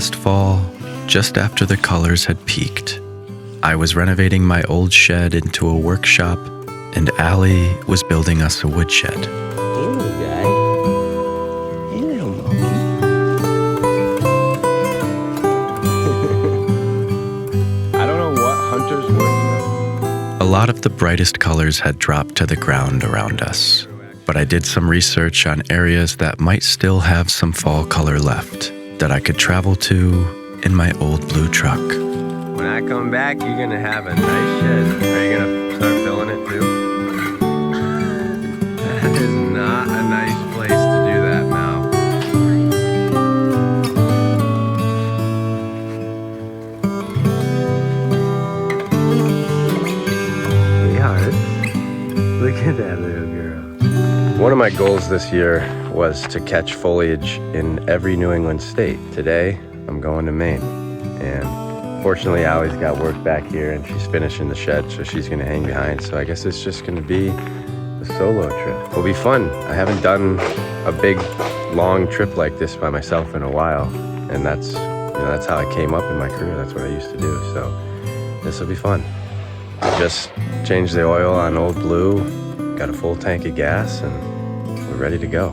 last fall, just after the colors had peaked, I was renovating my old shed into a workshop, and Allie was building us a woodshed. Hey, little guy. Hey, little monkey. I don't know what Hunter's working on. A lot of the brightest colors had dropped to the ground around us, but I did some research on areas that might still have some fall color left that I could travel to in my old blue truck. When I come back, you're gonna have a nice shed. Are you gonna start filling it too? That is not a nice place to do that, Mal. Hey, Heart. Look at that little girl. One of my goals this year was to catch foliage in every New England state. Today, I'm going to Maine. And fortunately, Allie's got work back here and she's finishing the shed, so she's gonna hang behind. So I guess it's just gonna be a solo trip. It'll be fun. I haven't done a big, long trip like this by myself in a while. And that's how I came up in my career. That's what I used to do. So this will be fun. Just changed the oil on Old Blue, got a full tank of gas, and we're ready to go.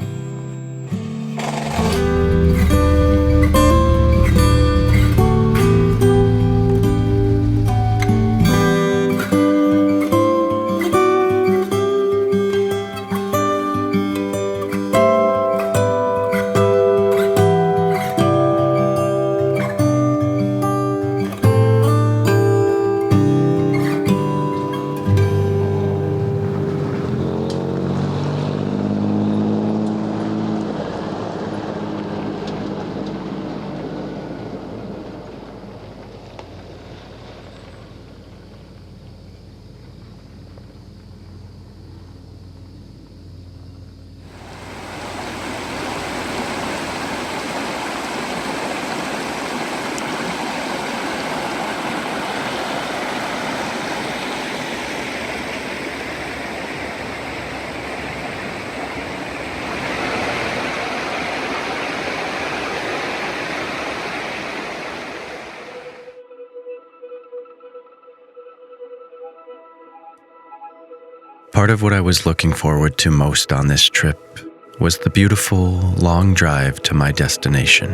Part of what I was looking forward to most on this trip was the beautiful, long drive to my destination.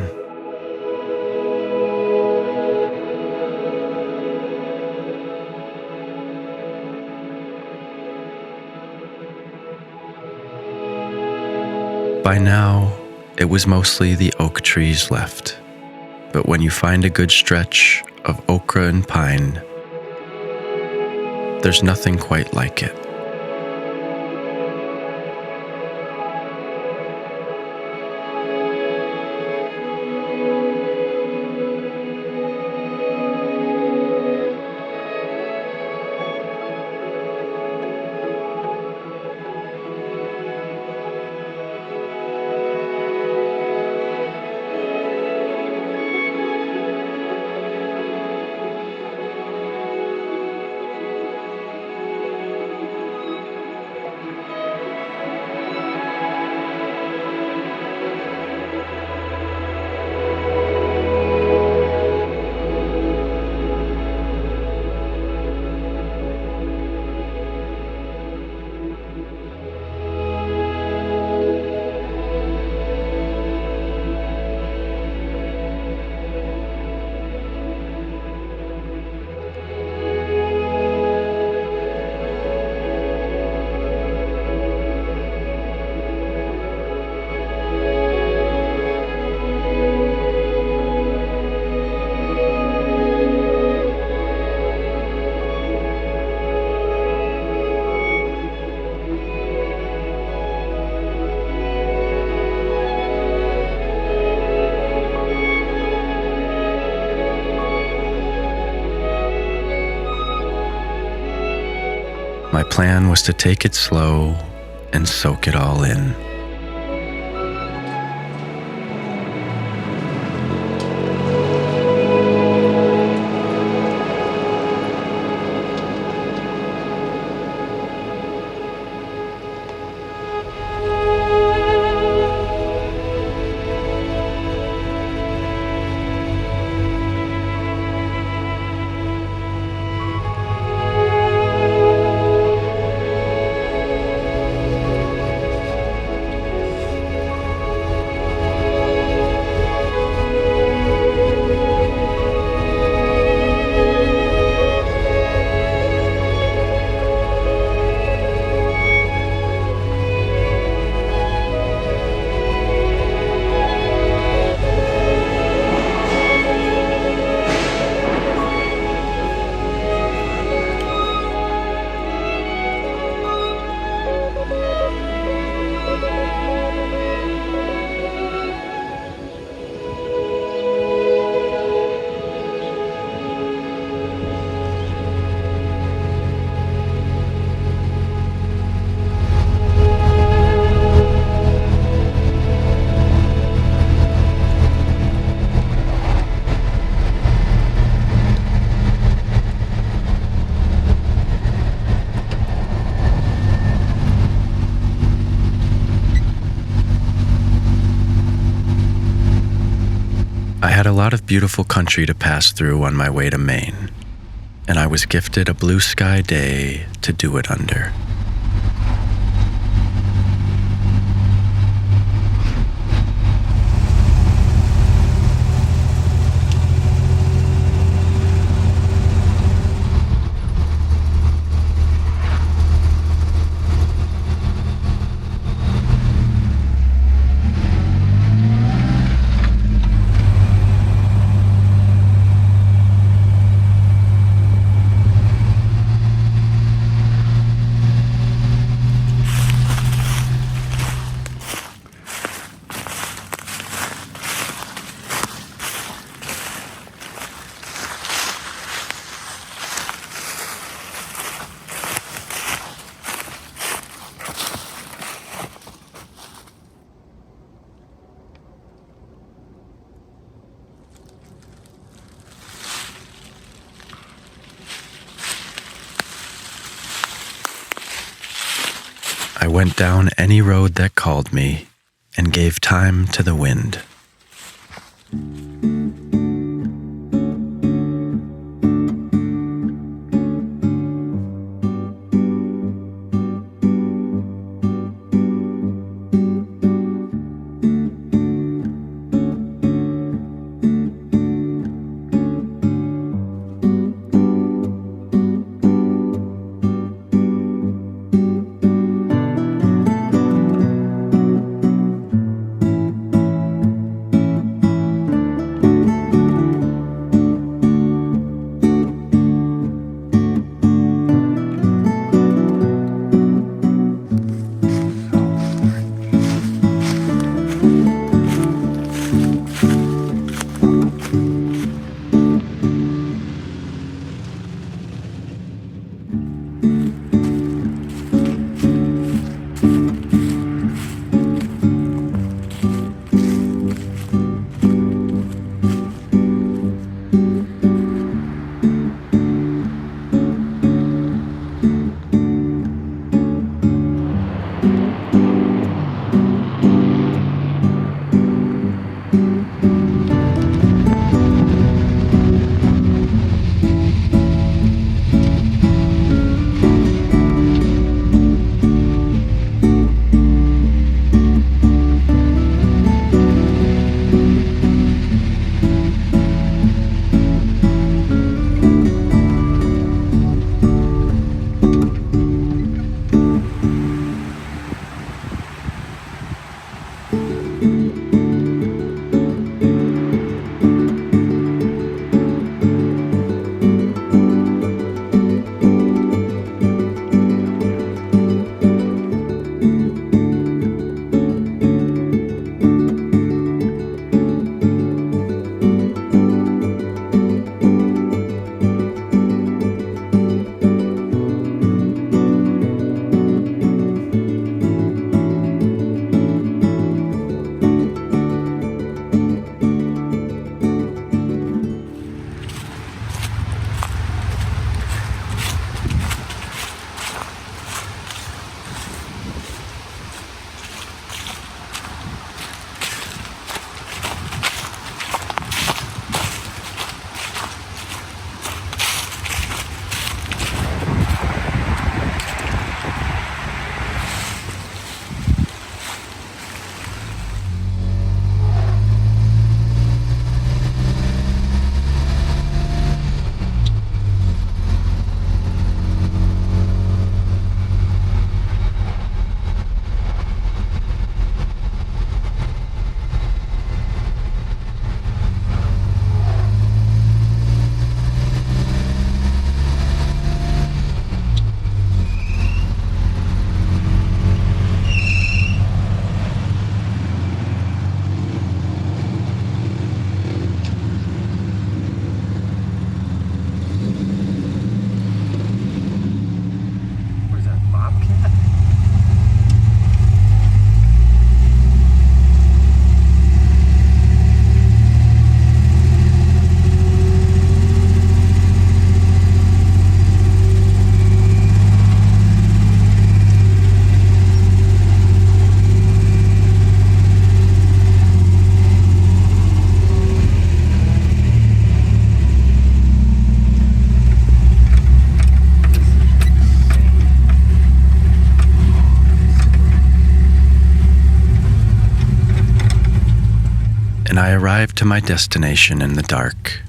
By now, it was mostly the oak trees left, but when you find a good stretch of okra and pine, there's nothing quite like it. My plan was to take it slow and soak it all in. I had a lot of beautiful country to pass through on my way to Maine, and I was gifted a blue sky day to do it under. I went down any road that called me and gave time to the wind. and I arrived to my destination in the dark,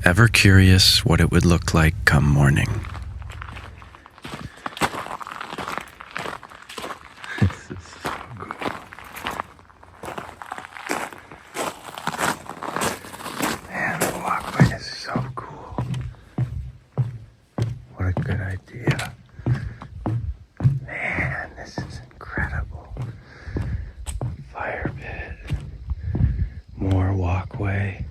ever curious what it would look like come morning. This is so cool. Man, the walkway is so cool. What a good idea. Man, this is incredible. Fire pit. More walkway.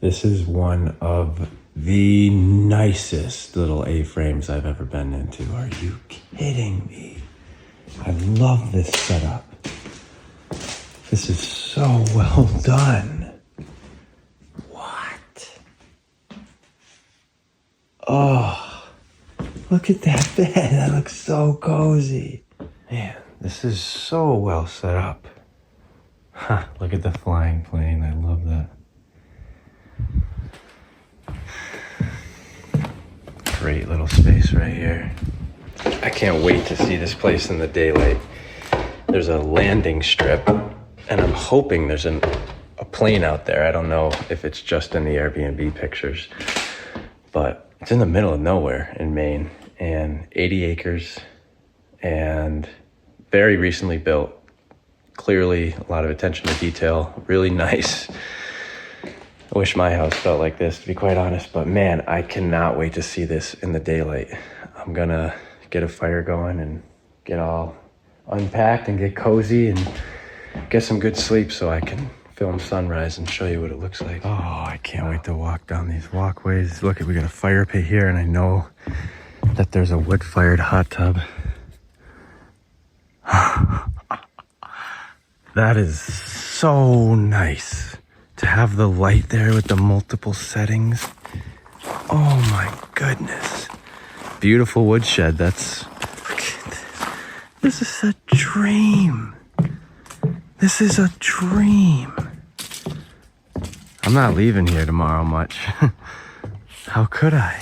This is one of the nicest little A-frames I've ever been into. Are you kidding me? I love this setup. This is so well done. What? Oh, look at that bed. That looks so cozy. Man, this is so well set up. Huh, look at the flying plane. I love that. Great little space right here. I can't wait to see this place in the daylight. There's a landing strip, and I'm hoping there's a plane out there. I don't know if it's just in the Airbnb pictures, but it's in the middle of nowhere in Maine, and 80 acres, and very recently built. Clearly a lot of attention to detail, really nice. I wish my house felt like this, to be quite honest, but man, I cannot wait to see this in the daylight. I'm gonna get a fire going and get all unpacked and get cozy and get some good sleep so I can film sunrise and show you what it looks like. Oh, I can't wait to walk down these walkways. Look, we got a fire pit here, and I know that there's a wood-fired hot tub. That is so nice. To have the light there with the multiple settings. Oh my goodness. Beautiful woodshed. Look at this. This is a dream. This is a dream. I'm not leaving here tomorrow much. How could I?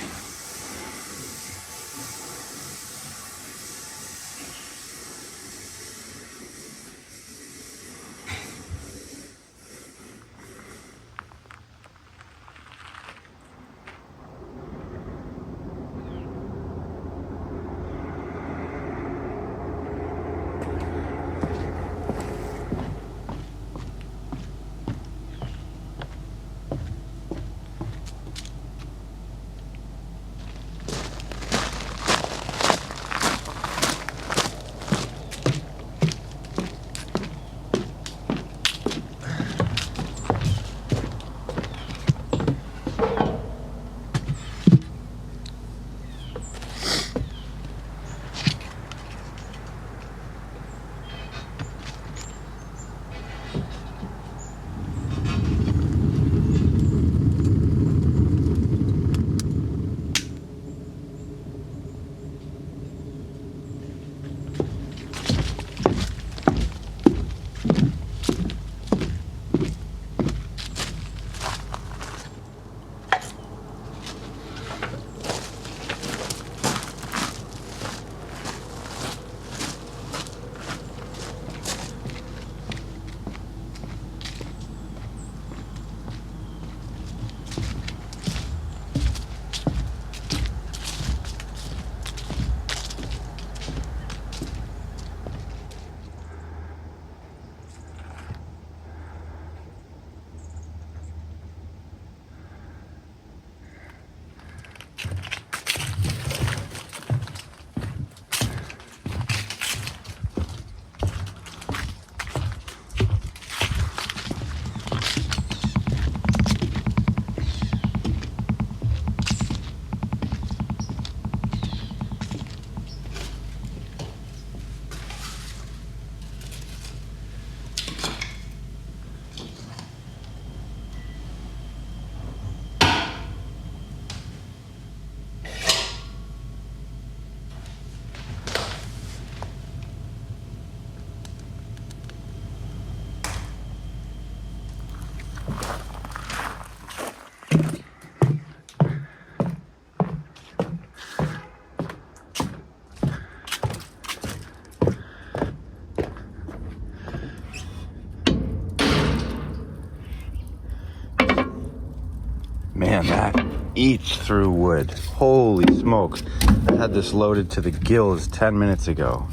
Man, that eats through wood. Holy smokes. I had this loaded to the gills 10 minutes ago.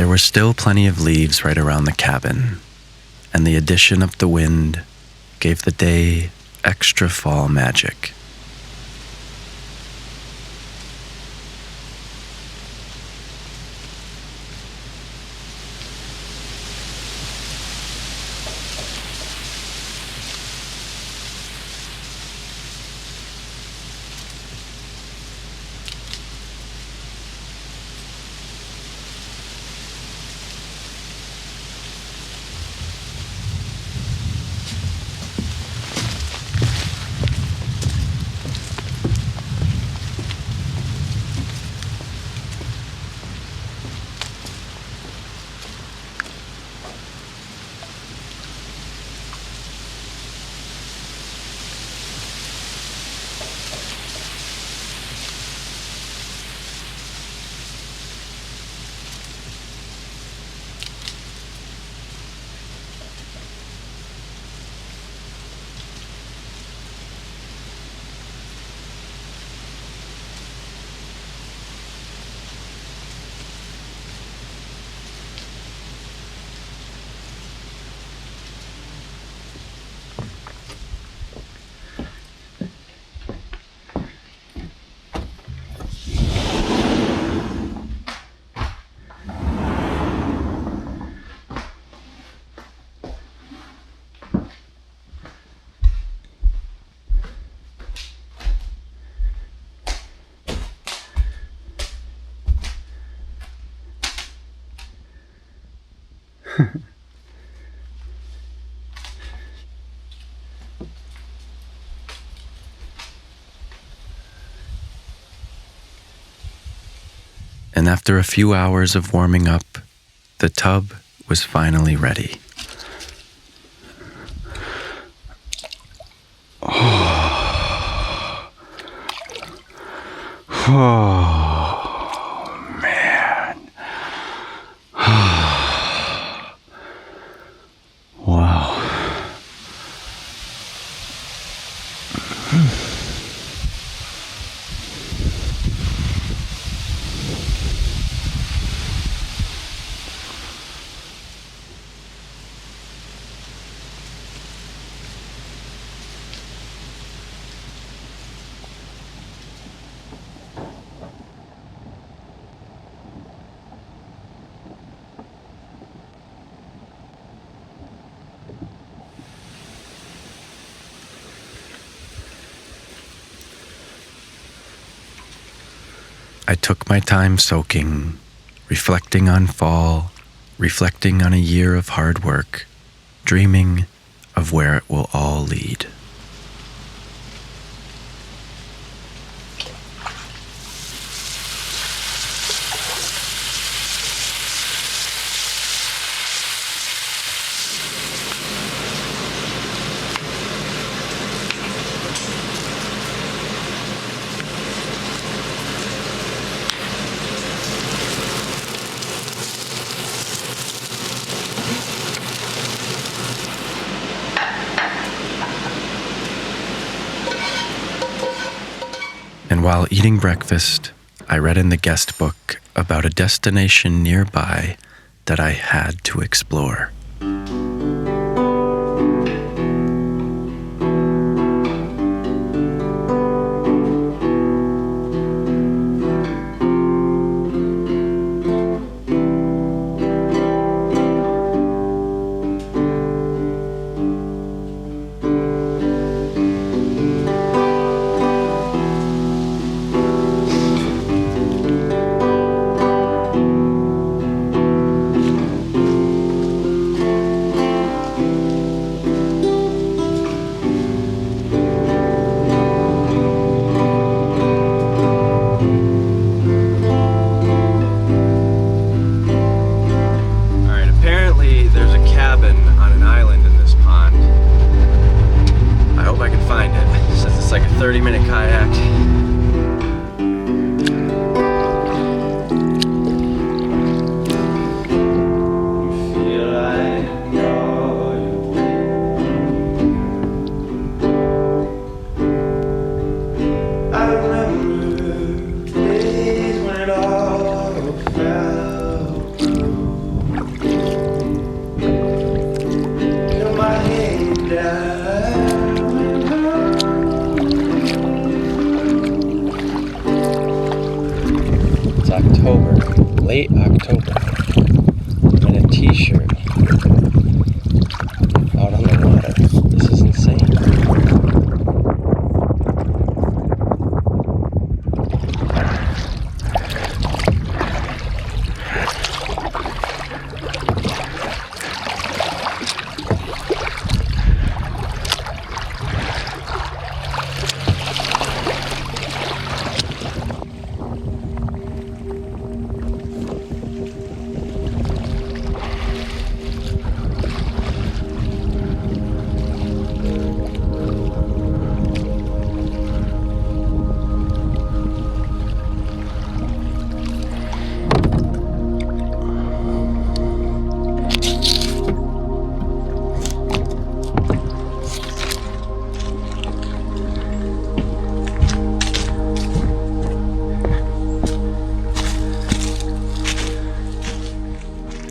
There were still plenty of leaves right around the cabin, and the addition of the wind gave the day extra fall magic. And after a few hours of warming up, the tub was finally ready. Oh, man. Wow. I took my time soaking, reflecting on fall, reflecting on a year of hard work, dreaming of where it will all lead. And while eating breakfast, I read in the guest book about a destination nearby that I had to explore. It's like a 30-minute kayak. October, late October, in a t-shirt out on the water. This is insane.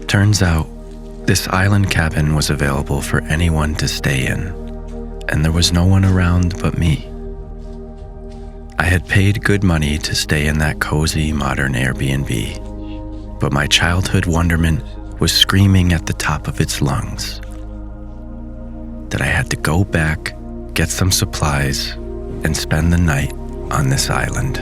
Turns out, this island cabin was available for anyone to stay in, and there was no one around but me. I had paid good money to stay in that cozy modern Airbnb, but my childhood wonderment was screaming at the top of its lungs that I had to go back, get some supplies, and spend the night on this island.